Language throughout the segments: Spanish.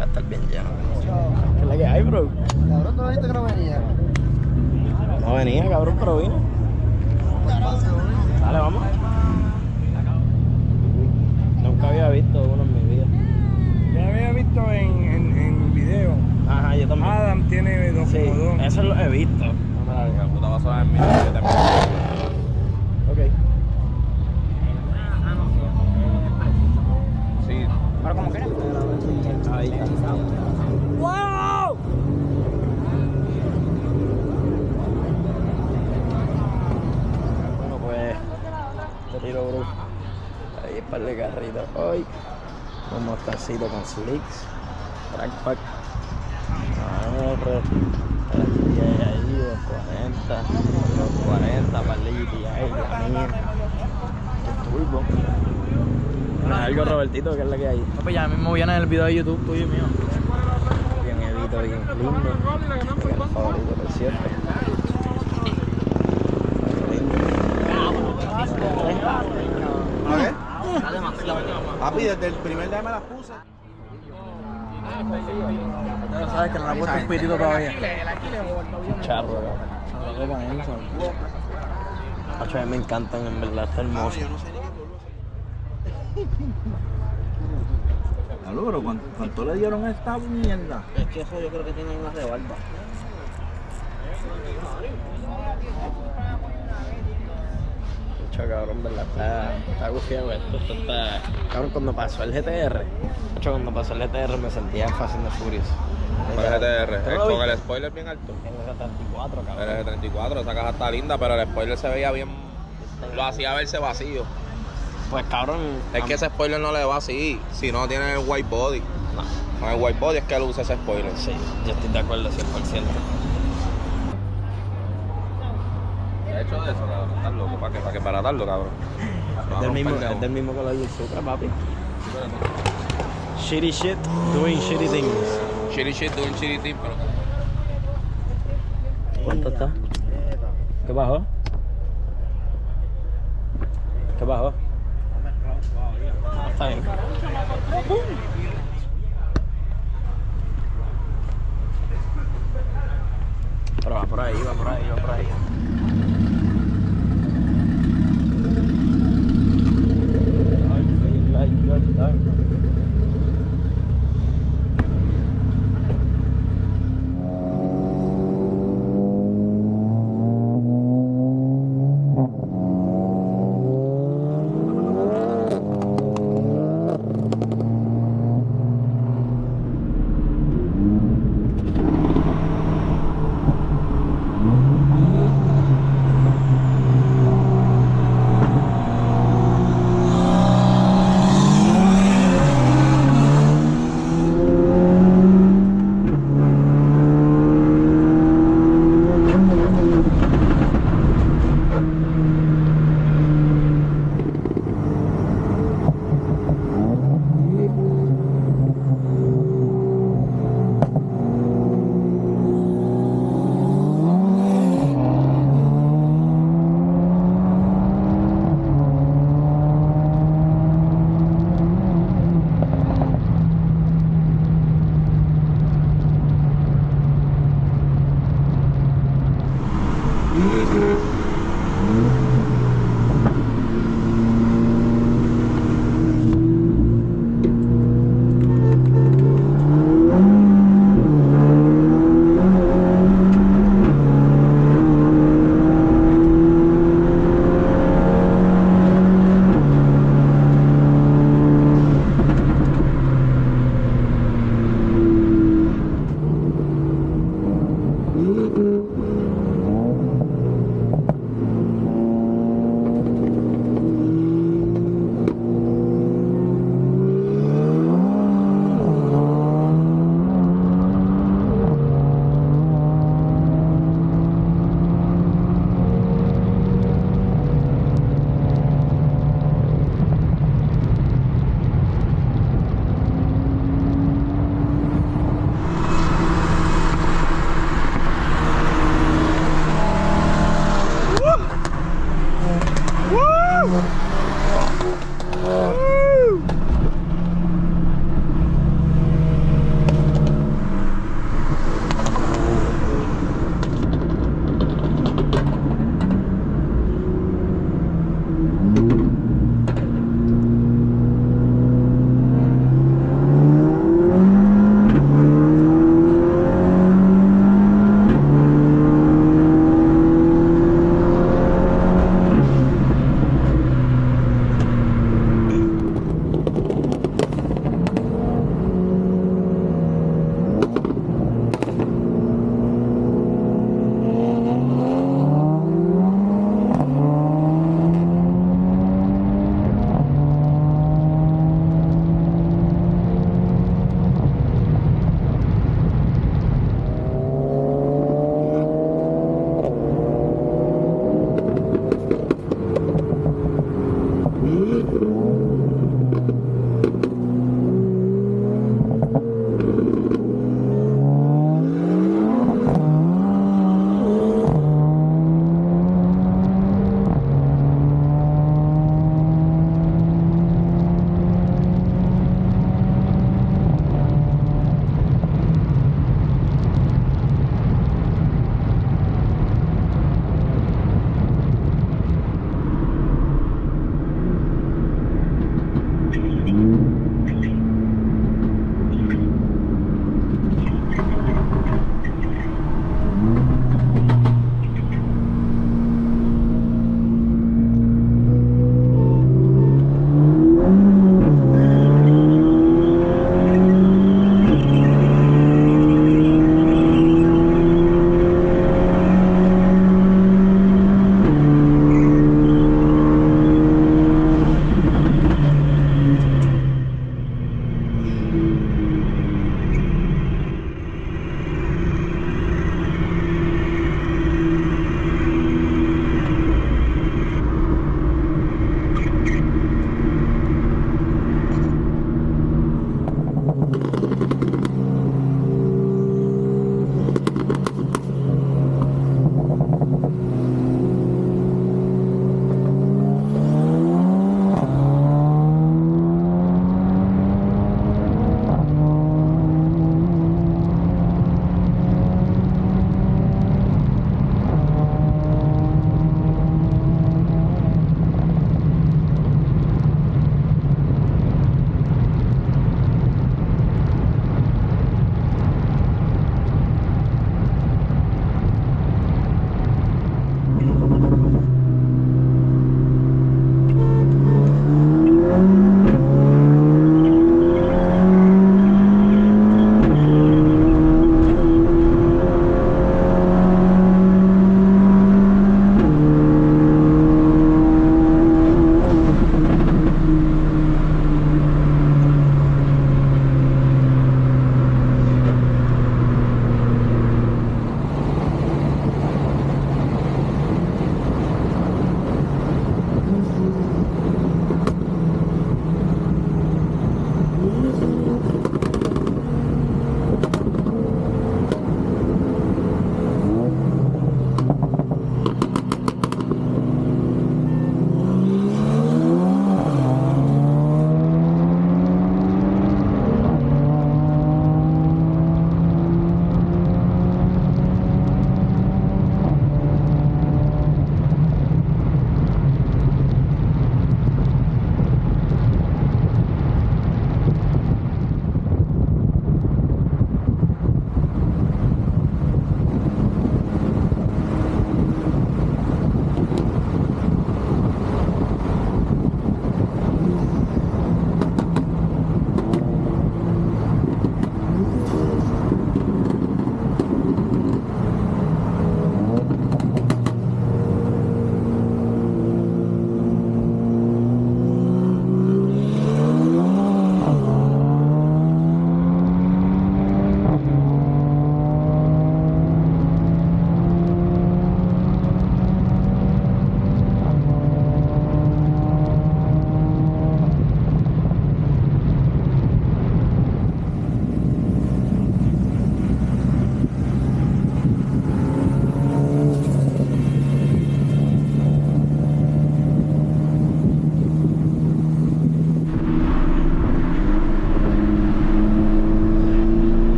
va a estar bien lleno. ¿Qué es la que hay, bro? Cabrón, ¿tú dijiste que no venía? No venía, cabrón, pero vino. Dale, vamos. Nunca había visto uno en mi vida. Yo había visto en video. Ajá, yo también. Adam tiene dos, Sí, como dos. eso lo he visto. No me la digas. Puta vas a ver en mi video también. Ok. Sí. Pero como quieras. Ahí está. ¡Wow! Bueno, pues, te tiro, bro. Ahí es par de carritos hoy. Un motorcito con slicks. Trackpack. GTI ahí, 240. 240, par de GTI, la mía. Qué turbo. Algo, Robertito, que es la que hay. Pues ya mismo viene el video de YouTube tuyo y mío. Bien evito, bien lindo. El favorito, por cierto. ¿Qué? Papi, desde el primer día me las puse. Ya sabes que no le ha puesto un pitito todavía. Charro, cabrón. Macho, a mí me encantan, en verdad, está hermoso. Aló, pero ¿cuánto le dieron a esta mierda? Es que eso yo creo que tiene una rebarba. Macho, cabrón, verdad, está gufiado esto está... Cabrón, cuando pasó el GTR, macho, cuando pasó el GTR me sentía en Fast and the Furious. ¿Cuál es GTR? ¿Tú lo viste? Con el spoiler bien alto. El 74, cabrón. El 34, esa caja está linda, pero el spoiler se veía bien. Lo hacía verse vacío. Pues, cabrón... Es que ese spoiler no le va así, si no tiene el white body. No. Con el white body es que él usa ese spoiler. Sí, yo estoy de acuerdo 100%. De hecho de eso, cabrón, estás loco, ¿para qué baratarlo, cabrón? Es del mismo color del Supra, papi. Shitty shit, doing shitty things. Shitty shit, doing shitty thing, pero... ¿Cuánto está? ¿Qué bajó? ¿Qué bajó? Ah, está bien. Pero va por ahí, va por ahí, va por ahí.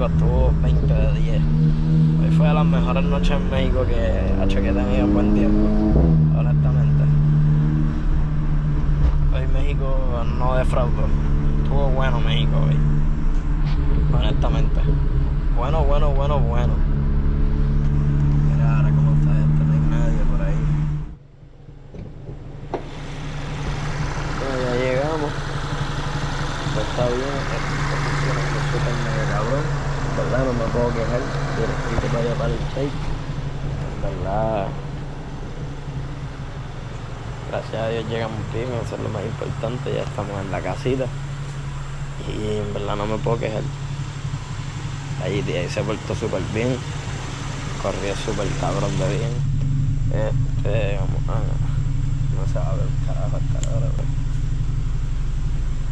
México estuvo 20 de 10. Hoy fue de las mejores noches en México que he tenido en buen tiempo, honestamente. Hoy México no defraudó. Estuvo bueno México hoy, honestamente. Bueno. Mira ahora cómo está esto, no hay nadie por ahí. Bueno, ya llegamos. Pues está bien, esto funciona súper mega cabrón. En verdad no me puedo quejar. Quiero que vaya para el shake. En verdad, gracias a Dios llegamos bien, eso es lo más importante. Ya estamos en la casita y en verdad no me puedo quejar. Ahí se portó súper bien, corrió súper cabrón de bien. Vamos a... no se va a ver un carajo hasta ahora,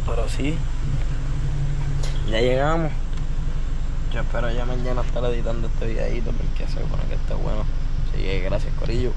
pero sí, ya llegamos. Yo espero ya mañana estar editando este videito porque se supone que está bueno. Así que gracias, corillo.